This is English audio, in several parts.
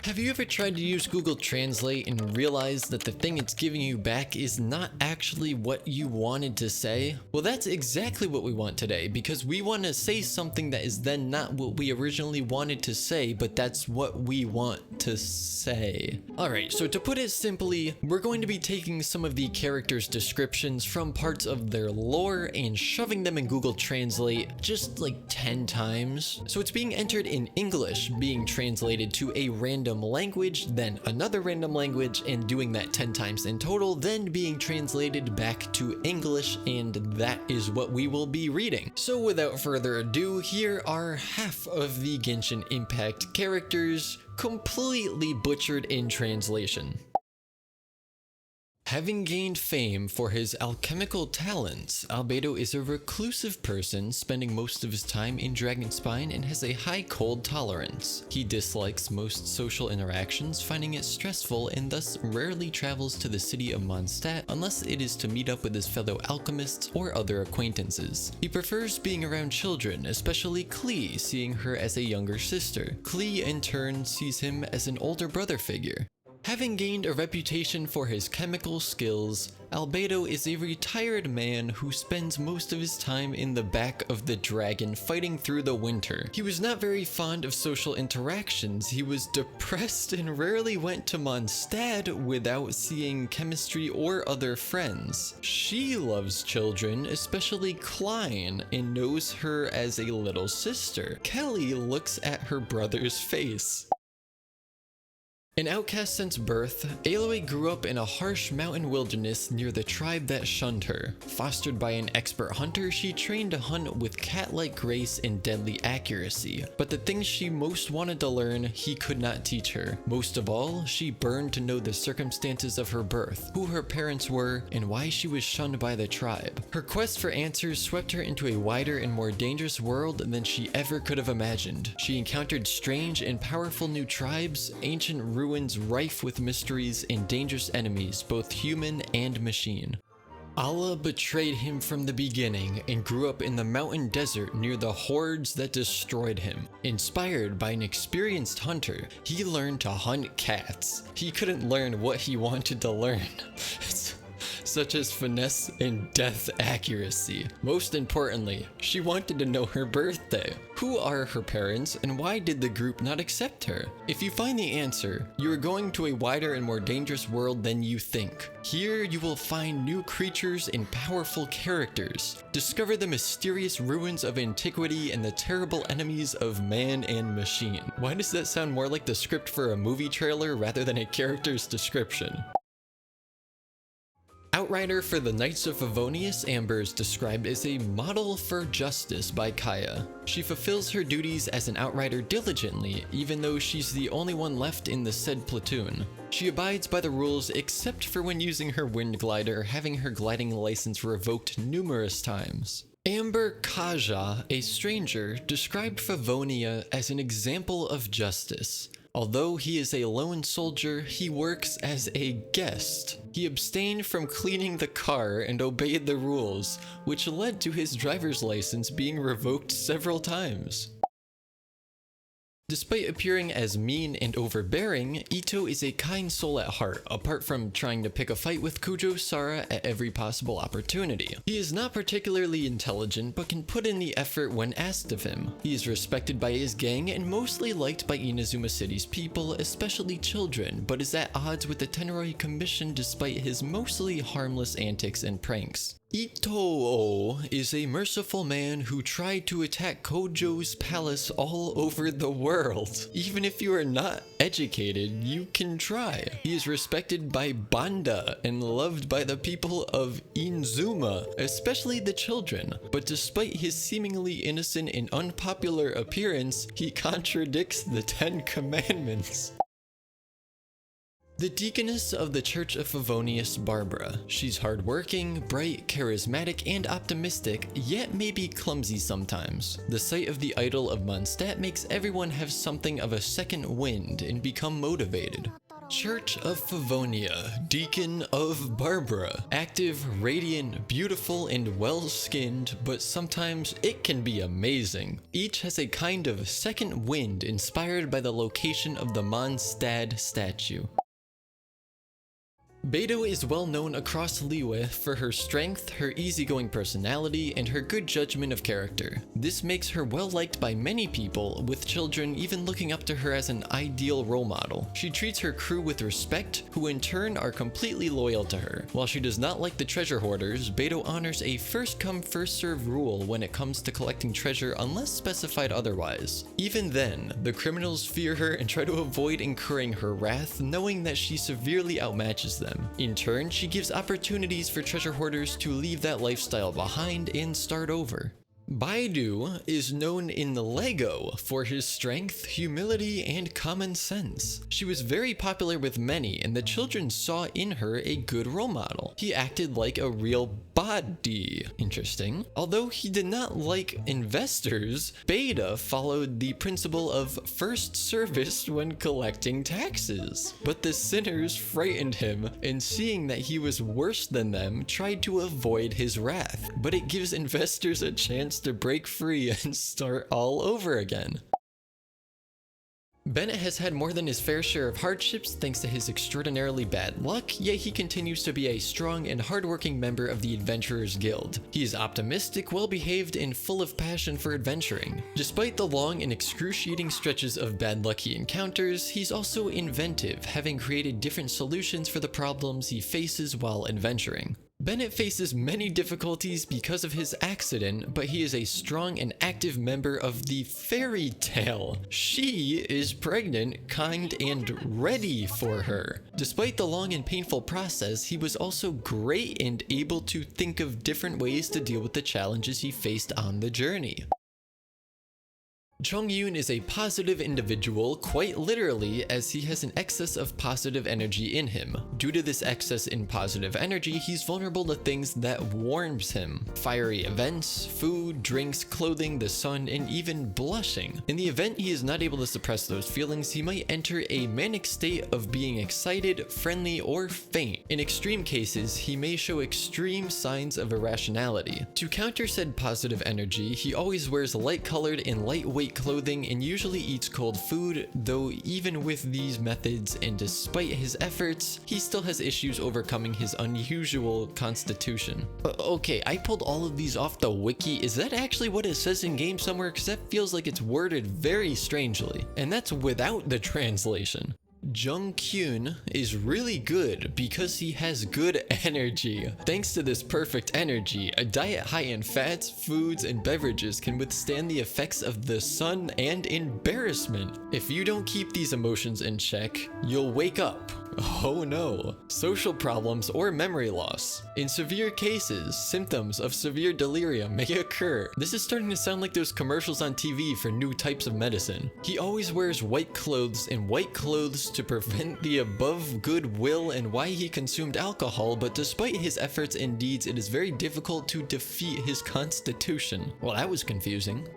Have you ever tried to use Google Translate and realized that the thing it's giving you back is not actually what you wanted to say? Well, that's exactly what we want today, because we want to say something that is then not what we originally wanted to say, but that's what we want to say. Alright, so to put it simply, we're going to be taking some of the characters' descriptions from parts of their lore and shoving them in Google Translate just like 10 times. So it's being entered in English, being translated to a random language, then another random language, and doing that 10 times in total, then being translated back to English, and that is what we will be reading. So without further ado, here are half of the Genshin Impact characters, completely butchered in translation. Having gained fame for his alchemical talents, Albedo is a reclusive person spending most of his time in Dragonspine and has a high cold tolerance. He dislikes most social interactions, finding it stressful, and thus rarely travels to the city of Mondstadt unless it is to meet up with his fellow alchemists or other acquaintances. He prefers being around children, especially Klee, seeing her as a younger sister. Klee in turn sees him as an older brother figure. Having gained a reputation for his chemical skills, Albedo is a retired man who spends most of his time in the back of the dragon fighting through the winter. He was not very fond of social interactions. He was depressed and rarely went to Mondstadt without seeing chemistry or other friends. She loves children, especially Klein, and knows her as a little sister. Kelly looks at her brother's face. An outcast since birth, Aloy grew up in a harsh mountain wilderness near the tribe that shunned her. Fostered by an expert hunter, she trained to hunt with cat-like grace and deadly accuracy. But the things she most wanted to learn, he could not teach her. Most of all, she burned to know the circumstances of her birth, who her parents were, and why she was shunned by the tribe. Her quest for answers swept her into a wider and more dangerous world than she ever could have imagined. She encountered strange and powerful new tribes, ancient ruins rife with mysteries, and dangerous enemies, both human and machine. Allah betrayed him from the beginning and grew up in the mountain desert near the hordes that destroyed him. Inspired by an experienced hunter, he learned to hunt cats. He couldn't learn what he wanted to learn, such as finesse and death accuracy. Most importantly, she wanted to know her birthday. Who are her parents, and why did the group not accept her? If you find the answer, you are going to a wider and more dangerous world than you think. Here you will find new creatures and powerful characters. Discover the mysterious ruins of antiquity and the terrible enemies of man and machine. Why does that sound more like the script for a movie trailer rather than a character's description? Outrider for the Knights of Favonius, Amber is described as a model for justice by Kaya. She fulfills her duties as an outrider diligently, even though she's the only one left in the said platoon. She abides by the rules except for when using her wind glider, having her gliding license revoked numerous times. Amber Kaja, a stranger, described Favonia as an example of justice. Although he is a lone soldier, he works as a guest. He abstained from cleaning the car and obeyed the rules, which led to his driver's license being revoked several times. Despite appearing as mean and overbearing, Ito is a kind soul at heart, apart from trying to pick a fight with Kujo Sara at every possible opportunity. He is not particularly intelligent, but can put in the effort when asked of him. He is respected by his gang and mostly liked by Inazuma City's people, especially children, but is at odds with the Tenroi Commission despite his mostly harmless antics and pranks. Ito is a merciful man who tried to attack Kojo's palace all over the world. Even if you are not educated, you can try. He is respected by Banda and loved by the people of Inzuma, especially the children. But despite his seemingly innocent and unpopular appearance, he contradicts the 10 Commandments. The Deaconess of the Church of Favonius, Barbara. She's hardworking, bright, charismatic, and optimistic, yet maybe clumsy sometimes. The sight of the idol of Mondstadt makes everyone have something of a second wind and become motivated. Church of Favonia, Deacon of Barbara. Active, radiant, beautiful, and well-skinned, but sometimes it can be amazing. Each has a kind of second wind inspired by the location of the Mondstadt statue. Beidou is well known across Liyue for her strength, her easygoing personality, and her good judgment of character. This makes her well liked by many people, with children even looking up to her as an ideal role model. She treats her crew with respect, who in turn are completely loyal to her. While she does not like the treasure hoarders, Beidou honors a first come first served rule when it comes to collecting treasure unless specified otherwise. Even then, the criminals fear her and try to avoid incurring her wrath, knowing that she severely outmatches them. In turn, she gives opportunities for treasure hoarders to leave that lifestyle behind and start over. Baidu is known in the Lego for his strength, humility, and common sense. She was very popular with many, and the children saw in her a good role model. He acted like a real body. Interesting. Although he did not like investors, Beidou followed the principle of first service when collecting taxes. But the sinners frightened him, and seeing that he was worse than them, tried to avoid his wrath. But it gives investors a chance to break free and start all over again. Bennett has had more than his fair share of hardships thanks to his extraordinarily bad luck, yet he continues to be a strong and hardworking member of the Adventurers Guild. He is optimistic, well-behaved, and full of passion for adventuring. Despite the long and excruciating stretches of bad luck he encounters, he's also inventive, having created different solutions for the problems he faces while adventuring. Bennett faces many difficulties because of his accident, but he is a strong and active member of the fairy tale. She is pregnant, kind, and ready for her. Despite the long and painful process, he was also great and able to think of different ways to deal with the challenges he faced on the journey. Chongyun is a positive individual, quite literally, as he has an excess of positive energy in him. Due to this excess in positive energy, he's vulnerable to things that warms him. Fiery events, food, drinks, clothing, the sun, and even blushing. In the event he is not able to suppress those feelings, he might enter a manic state of being excited, friendly, or faint. In extreme cases, he may show extreme signs of irrationality. To counter said positive energy, he always wears light-colored and lightweight clothing and usually eats cold food, though even with these methods and despite his efforts, he still has issues overcoming his unusual constitution. Okay, I pulled all of these off the wiki. Is that actually what it says in game somewhere? Because that feels like it's worded very strangely, and that's without the translation. Jungkyun is really good because he has good energy. Thanks to this perfect energy, a diet high in fats, foods, and beverages can withstand the effects of the sun and embarrassment. If you don't keep these emotions in check, you'll wake up. Oh no, social problems or memory loss. In severe cases, symptoms of severe delirium may occur. This is starting to sound like those commercials on TV for new types of medicine. He always wears white clothes and white clothes to prevent the above goodwill and why he consumed alcohol, but despite his efforts and deeds, it is very difficult to defeat his constitution. Well, that was confusing.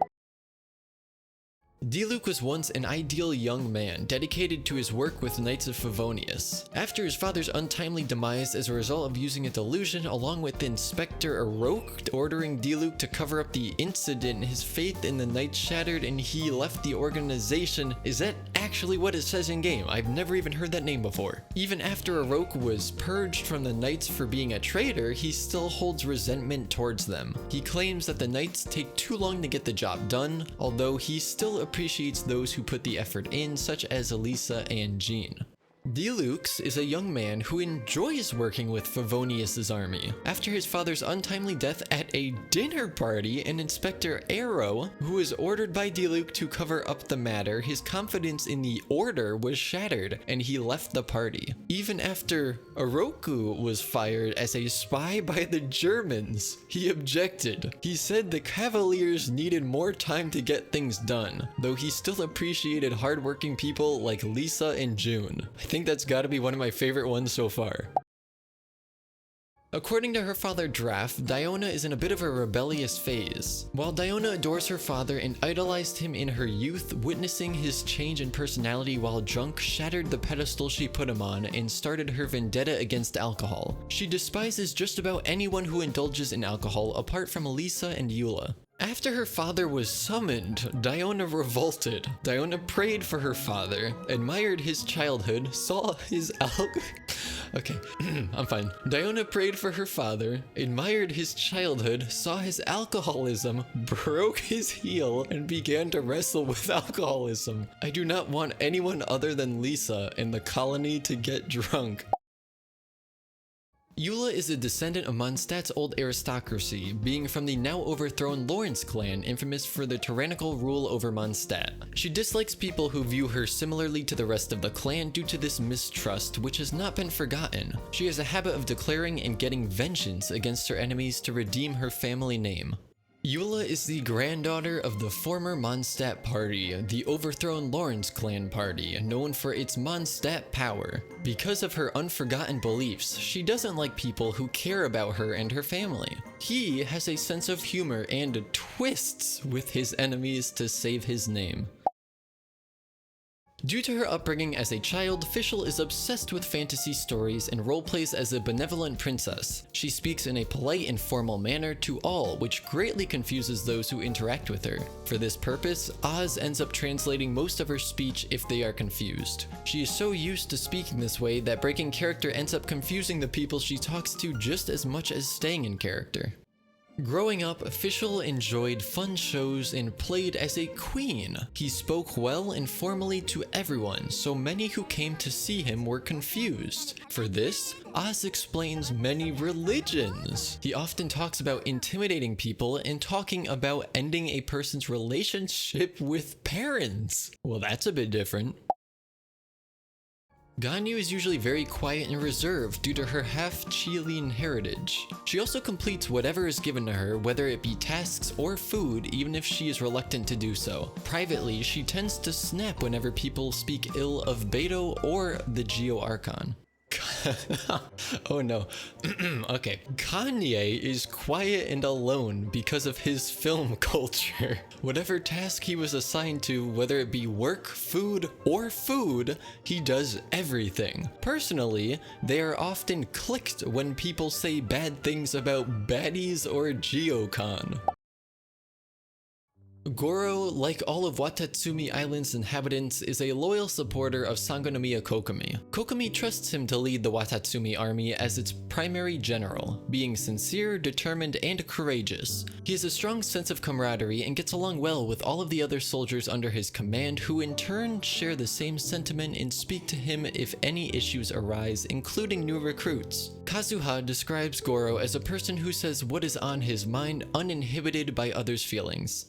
Diluc was once an ideal young man, dedicated to his work with Knights of Favonius. After his father's untimely demise as a result of using a delusion, along with Inspector Aroke ordering Diluc to cover up the incident, his faith in the Knights shattered and he left the organization. Is that actually what it says in game? I've never even heard that name before. Even after Aroke was purged from the Knights for being a traitor, he still holds resentment towards them. He claims that the Knights take too long to get the job done, although he still appreciates those who put the effort in, such as Elisa and Jean. Diluc is a young man who enjoys working with Favonius' army. After his father's untimely death at a dinner party, an Inspector Arrow, who was ordered by Diluc to cover up the matter, his confidence in the order was shattered and he left the party. Even after Oroku was fired as a spy by the Germans, he objected. He said the Cavaliers needed more time to get things done, though he still appreciated hardworking people like Lisa and June. I think that's gotta be one of my favorite ones so far. According to her father Draf, Diona is in a bit of a rebellious phase. While Diona adores her father and idolized him in her youth, witnessing his change in personality while drunk shattered the pedestal she put him on and started her vendetta against alcohol. She despises just about anyone who indulges in alcohol apart from Lisa and Eula. After her father was summoned, Diona revolted. Diona prayed for her father, admired his childhood, saw his Okay, I'm fine. Diona prayed for her father, admired his childhood, saw his alcoholism, broke his heel, and began to wrestle with alcoholism. I do not want anyone other than Lisa in the colony to get drunk. Eula is a descendant of Mondstadt's old aristocracy, being from the now overthrown Lawrence clan, infamous for their tyrannical rule over Mondstadt. She dislikes people who view her similarly to the rest of the clan due to this mistrust, which has not been forgotten. She has a habit of declaring and getting vengeance against her enemies to redeem her family name. Eula is the granddaughter of the former Mondstadt party, the overthrown Lawrence clan party, known for its Mondstadt power. Because of her unforgotten beliefs, she doesn't like people who care about her and her family. He has a sense of humor and twists with his enemies to save his name. Due to her upbringing as a child, Fischl is obsessed with fantasy stories and roleplays as a benevolent princess. She speaks in a polite and formal manner to all, which greatly confuses those who interact with her. For this purpose, Oz ends up translating most of her speech if they are confused. She is so used to speaking this way that breaking character ends up confusing the people she talks to just as much as staying in character. Growing up, Fischl enjoyed fun shows and played as a queen. He spoke well and formally to everyone, so many who came to see him were confused. For this, Oz explains many religions. He often talks about intimidating people and talking about ending a person's relationship with parents. Well, that's a bit different. Ganyu is usually very quiet and reserved due to her half-Chilean heritage. She also completes whatever is given to her, whether it be tasks or food, even if she is reluctant to do so. Privately, she tends to snap whenever people speak ill of Beidou or the Geo Archon. Oh no. Okay. Kanye is quiet and alone because of his film culture. Whatever task he was assigned to, whether it be work, food, or food, he does everything. Personally, they are often clicked when people say bad things about baddies or Geocon. Goro, like all of Watatsumi Island's inhabitants, is a loyal supporter of Sangonomiya Kokomi. Kokomi trusts him to lead the Watatsumi army as its primary general, being sincere, determined, and courageous. He has a strong sense of camaraderie and gets along well with all of the other soldiers under his command, who in turn share the same sentiment and speak to him if any issues arise, including new recruits. Kazuha describes Goro as a person who says what is on his mind uninhibited by others' feelings.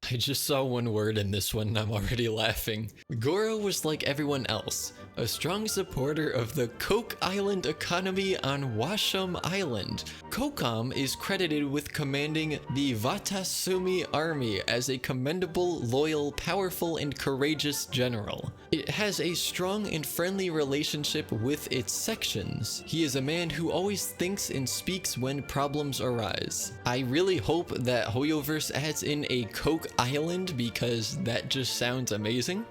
I just saw one word in this one and I'm already laughing. Goro was like everyone else, a strong supporter of the Coke Island economy on Washam Island. Kokom is credited with commanding the Watatsumi army as a commendable, loyal, powerful, and courageous general. It has a strong and friendly relationship with its sections. He is a man who always thinks and speaks when problems arise. I really hope that Hoyoverse adds in a Coke Island because that just sounds amazing.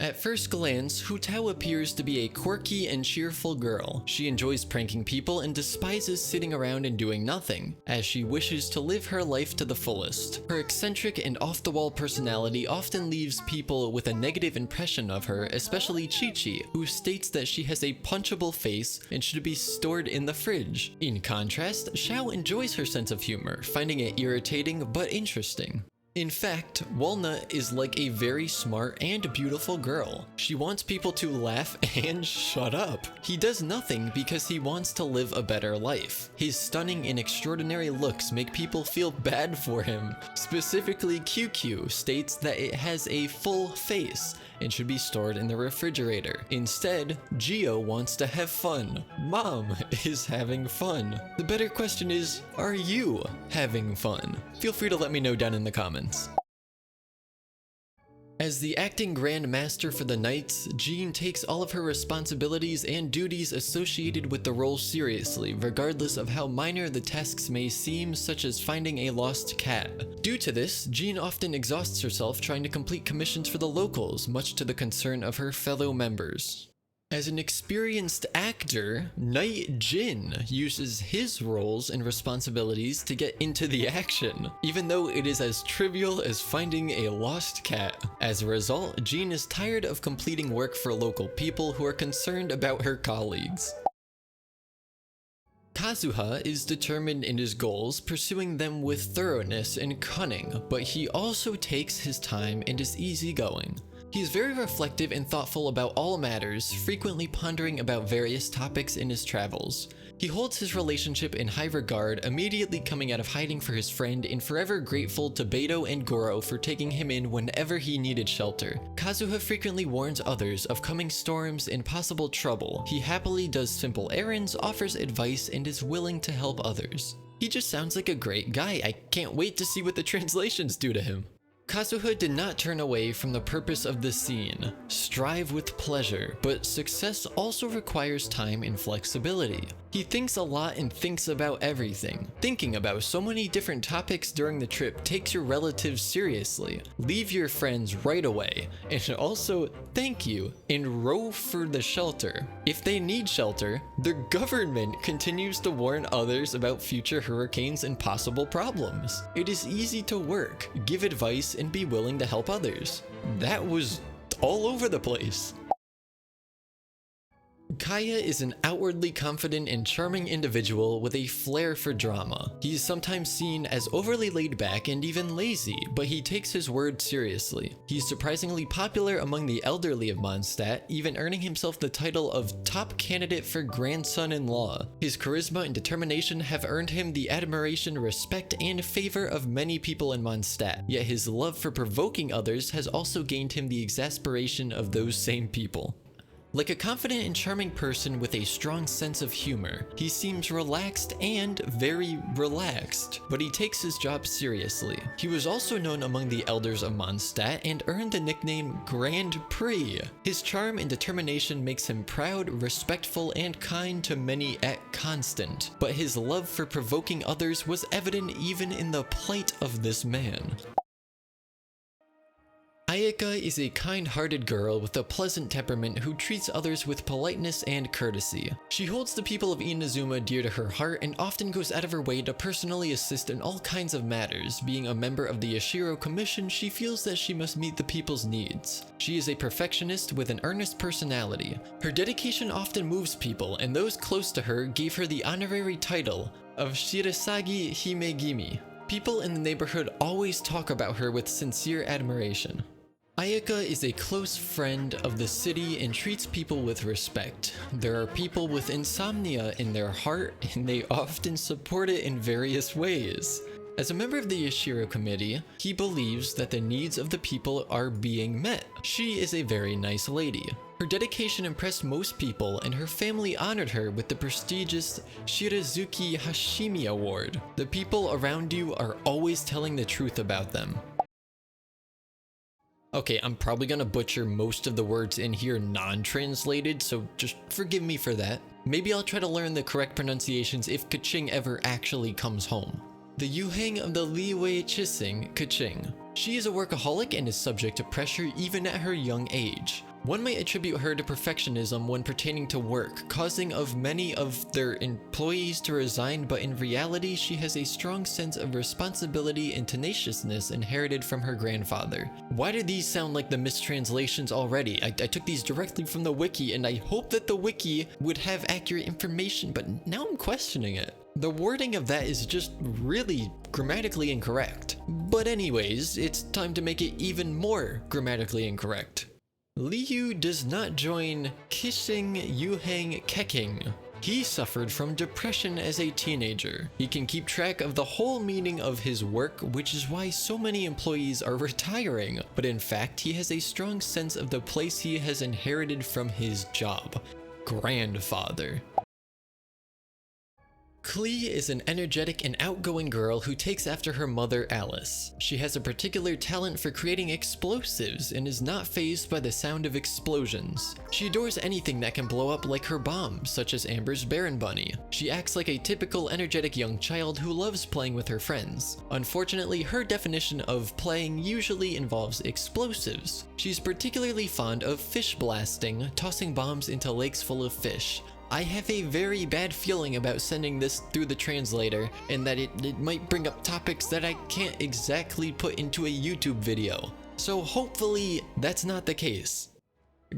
At first glance, Hu Tao appears to be a quirky and cheerful girl. She enjoys pranking people and despises sitting around and doing nothing, as she wishes to live her life to the fullest. Her eccentric and off-the-wall personality often leaves people with a negative impression of her, especially Chi-Chi, who states that she has a punchable face and should be stored in the fridge. In contrast, Xiao enjoys her sense of humor, finding it irritating but interesting. In fact, Walnut is like a very smart and beautiful girl. She wants people to laugh and shut up. He does nothing because he wants to live a better life. His stunning and extraordinary looks make people feel bad for him. Specifically, QQ states that it has a full face and should be stored in the refrigerator. Instead, Geo wants to have fun. Mom is having fun. The better question is, are you having fun? Feel free to let me know down in the comments. As the acting Grand Master for the Knights, Jean takes all of her responsibilities and duties associated with the role seriously, regardless of how minor the tasks may seem, such as finding a lost cat. Due to this, Jean often exhausts herself trying to complete commissions for the locals, much to the concern of her fellow members. As an experienced actor, Knight Jin uses his roles and responsibilities to get into the action, even though it is as trivial as finding a lost cat. As a result, Jean is tired of completing work for local people who are concerned about her colleagues. Kazuha is determined in his goals, pursuing them with thoroughness and cunning, but he also takes his time and is easygoing. He is very reflective and thoughtful about all matters, frequently pondering about various topics in his travels. He holds his relationship in high regard, immediately coming out of hiding for his friend and forever grateful to Beidou and Goro for taking him in whenever he needed shelter. Kazuha frequently warns others of coming storms and possible trouble. He happily does simple errands, offers advice, and is willing to help others. He just sounds like a great guy. I can't wait to see what the translations do to him. Kazuha did not turn away from the purpose of the scene, strive with pleasure, but success also requires time and flexibility. He thinks a lot and thinks about everything. Thinking about so many different topics during the trip takes your relatives seriously. Leave your friends right away, and also thank you and row for the shelter. If they need shelter, the government continues to warn others about future hurricanes and possible problems. It is easy to work, give advice, and be willing to help others. That was all over the place. Kaya is an outwardly confident and charming individual with a flair for drama. He is sometimes seen as overly laid back and even lazy, but he takes his word seriously. He is surprisingly popular among the elderly of Mondstadt, even earning himself the title of top candidate for grandson-in-law. His charisma and determination have earned him the admiration, respect, and favor of many people in Mondstadt, yet his love for provoking others has also gained him the exasperation of those same people. Like a confident and charming person with a strong sense of humor, he seems relaxed and very relaxed, but he takes his job seriously. He was also known among the elders of Mondstadt and earned the nickname Grand Prix. His charm and determination makes him proud, respectful, and kind to many at constant, but his love for provoking others was evident even in the plight of this man. Ayaka is a kind-hearted girl with a pleasant temperament who treats others with politeness and courtesy. She holds the people of Inazuma dear to her heart and often goes out of her way to personally assist in all kinds of matters. Being a member of the Yashiro Commission, she feels that she must meet the people's needs. She is a perfectionist with an earnest personality. Her dedication often moves people, and those close to her gave her the honorary title of Shiresagi Himegimi. People in the neighborhood always talk about her with sincere admiration. Ayaka is a close friend of the city and treats people with respect. There are people with insomnia in their heart, and they often support it in various ways. As a member of the Yashiro Committee, he believes that the needs of the people are being met. She is a very nice lady. Her dedication impressed most people, and her family honored her with the prestigious Shirazuki Hashimi Award. The people around you are always telling the truth about them. Okay, I'm probably gonna butcher most of the words in here non-translated, so just forgive me for that. Maybe I'll try to learn the correct pronunciations if Kaching ever actually comes home. The Yuheng of the Liyue Chising, Kaching. She is a workaholic and is subject to pressure even at her young age. One might attribute her to perfectionism when pertaining to work, causing of many of their employees to resign, but in reality she has a strong sense of responsibility and tenaciousness inherited from her grandfather. Why do these sound like the mistranslations already? I took these directly from the wiki, and I hope that the wiki would have accurate information, but now I'm questioning it. The wording of that is just really grammatically incorrect. But anyways, it's time to make it even more grammatically incorrect. Liyue does not join Kissing Yuheng Keking. He suffered from depression as a teenager. He can keep track of the whole meaning of his work, which is why so many employees are retiring. But in fact, he has a strong sense of the place he has inherited from his job. Grandfather. Klee is an energetic and outgoing girl who takes after her mother Alice. She has a particular talent for creating explosives and is not fazed by the sound of explosions. She adores anything that can blow up like her bomb, such as Amber's Baron Bunny. She acts like a typical energetic young child who loves playing with her friends. Unfortunately, her definition of playing usually involves explosives. She's particularly fond of fish blasting, tossing bombs into lakes full of fish. I have a very bad feeling about sending this through the translator, and that it might bring up topics that I can't exactly put into a YouTube video. So hopefully that's not the case.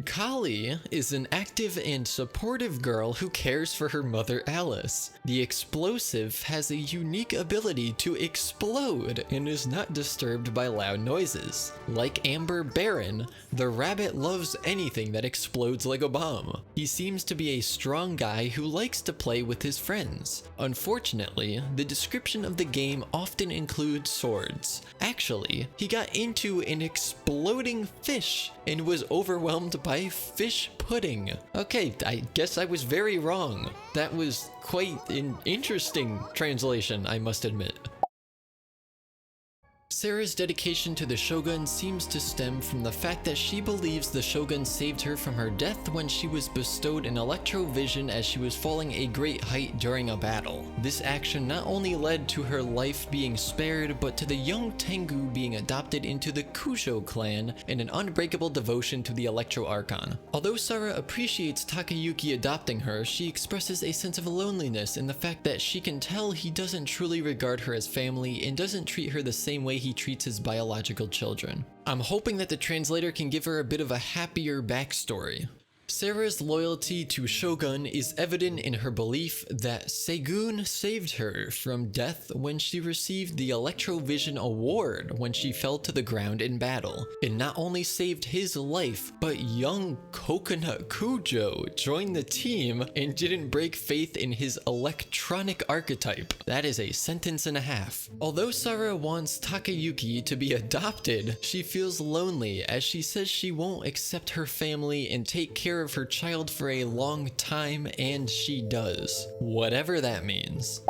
Kali is an active and supportive girl who cares for her mother Alice. The explosive has a unique ability to explode and is not disturbed by loud noises. Like Amber Baron, the rabbit loves anything that explodes like a bomb. He seems to be a strong guy who likes to play with his friends. Unfortunately, the description of the game often includes swords. Actually, he got into an exploding fish and was overwhelmed by fish pudding. Okay, I guess I was very wrong. That was quite an interesting translation, I must admit. Sara's dedication to the Shogun seems to stem from the fact that she believes the Shogun saved her from her death when she was bestowed an electrovision as she was falling a great height during a battle. This action not only led to her life being spared, but to the young Tengu being adopted into the Kusho clan and an unbreakable devotion to the Electro Archon. Although Sara appreciates Takayuki adopting her, she expresses a sense of loneliness in the fact that she can tell he doesn't truly regard her as family and doesn't treat her the same way he treats his biological children. I'm hoping that the translator can give her a bit of a happier backstory. Sara's loyalty to Shogun is evident in her belief that Segun saved her from death when she received the Electrovision Award when she fell to the ground in battle. It not only saved his life, but young Coconut Kujo joined the team and didn't break faith in his electronic archetype. That is a sentence and a half. Although Sara wants Takayuki to be adopted, she feels lonely as she says she won't accept her family and take care of her child for a long time, and she does. Whatever that means.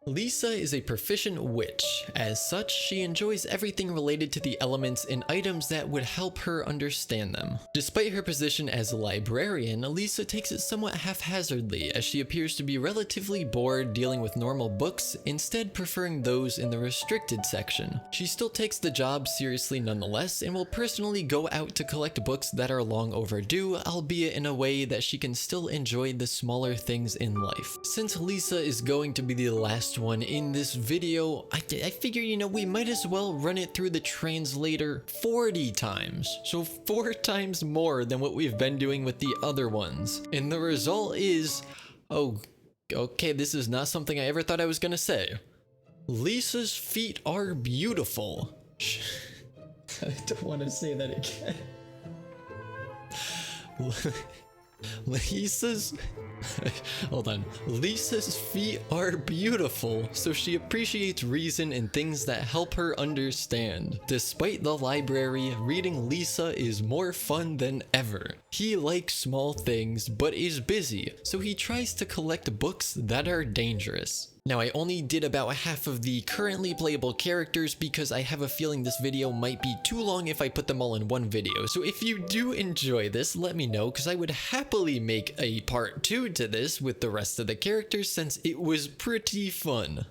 Lisa is a proficient witch. As such, she enjoys everything related to the elements and items that would help her understand them. Despite her position as a librarian, Lisa takes it somewhat haphazardly as she appears to be relatively bored dealing with normal books, instead preferring those in the restricted section. She still takes the job seriously nonetheless and will personally go out to collect books that are long overdue, albeit in a way that she can still enjoy the smaller things in life. Since Lisa is going to be the last one in this video, I figure, you know, we might as well run it through the translator 40 times. So 4 times more than what we've been doing with the other ones. And the result is, oh, okay, this is not something I ever thought I was gonna say. Lisa's feet are beautiful. I don't want to say that again. Lisa's hold on. Lisa's feet are beautiful, so she appreciates reason and things that help her understand. Despite the library, reading Lisa is more fun than ever. He likes small things, but is busy, so he tries to collect books that are dangerous. Now, I only did about half of the currently playable characters because I have a feeling this video might be too long if I put them all in one video. So if you do enjoy this, let me know, because I would happily make a part 2 to this with the rest of the characters since it was pretty fun.